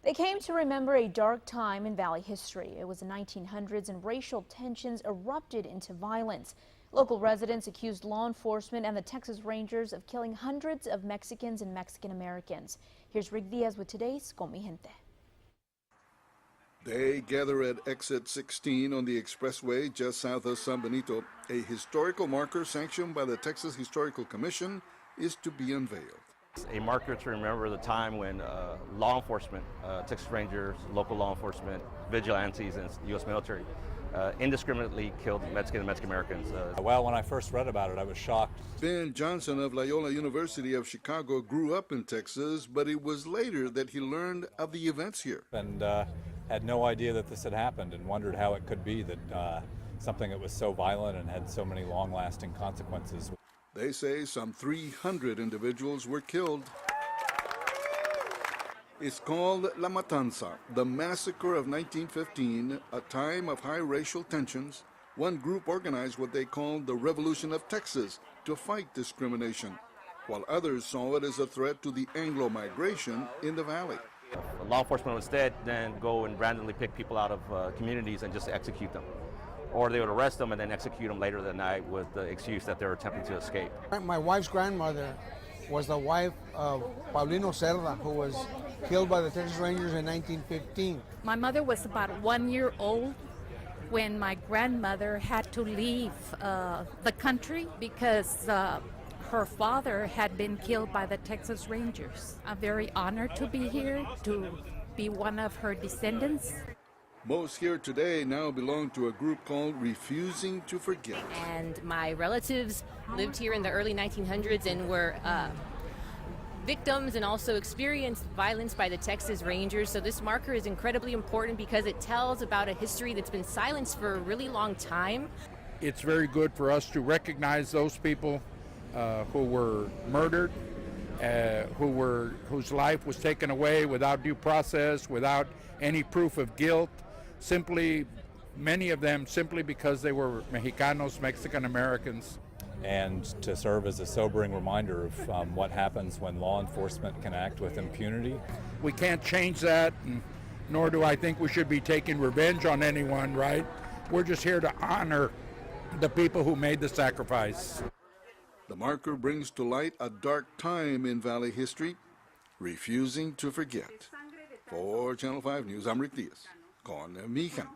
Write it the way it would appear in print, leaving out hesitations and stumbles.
They came to remember a dark time in Valley history. It was the 1900s and racial tensions erupted into violence. Local residents accused law enforcement and the Texas Rangers of killing hundreds of Mexicans and Mexican Americans. Here's Rick Diaz with today's Con Mi Gente. They gather at exit 16 on the expressway just south of San Benito. A historical marker sanctioned by the Texas Historical Commission is to be unveiled. A marker to remember the time when law enforcement, Texas Rangers, local law enforcement, vigilantes, and U.S. military indiscriminately killed Mexican and Mexican Americans. Well, when I first read about it, I was shocked. Ben Johnson of Loyola University of Chicago grew up in Texas, but it was later that he learned of the events here. And had no idea that this had happened and wondered how it could be that something that was so violent and had so many long-lasting consequences. They say some 300 individuals were killed. It's called La Matanza, the massacre of 1915, a time of high racial tensions. One group organized what they called the Revolution of Texas to fight discrimination, while others saw it as a threat to the Anglo migration in the valley. Law enforcement would instead then go and randomly pick people out of communities and just execute them. Or they would arrest them and then execute them later that night with the excuse that they were attempting to escape. My wife's grandmother was the wife of Paulino Cerda, who was killed by the Texas Rangers in 1915. My mother was about 1 year old when my grandmother had to leave the country because her father had been killed by the Texas Rangers. I'm very honored to be here, to be one of her descendants. Most here today now belong to a group called Refusing to Forget. And my relatives lived here in the early 1900s and were victims and also experienced violence by the Texas Rangers. So this marker is incredibly important because it tells about a history that's been silenced for a really long time. It's very good for us to recognize those people who were murdered, whose life was taken away without due process, without any proof of guilt. Simply, many of them simply because they were Mexicanos, Mexican Americans. And to serve as a sobering reminder of what happens when law enforcement can act with impunity. We can't change that, nor do I think we should be taking revenge on anyone, right? We're just here to honor the people who made the sacrifice. The marker brings to light a dark time in Valley history, Refusing to Forget. For Channel 5 News, I'm Rick Diaz. Con mi gente.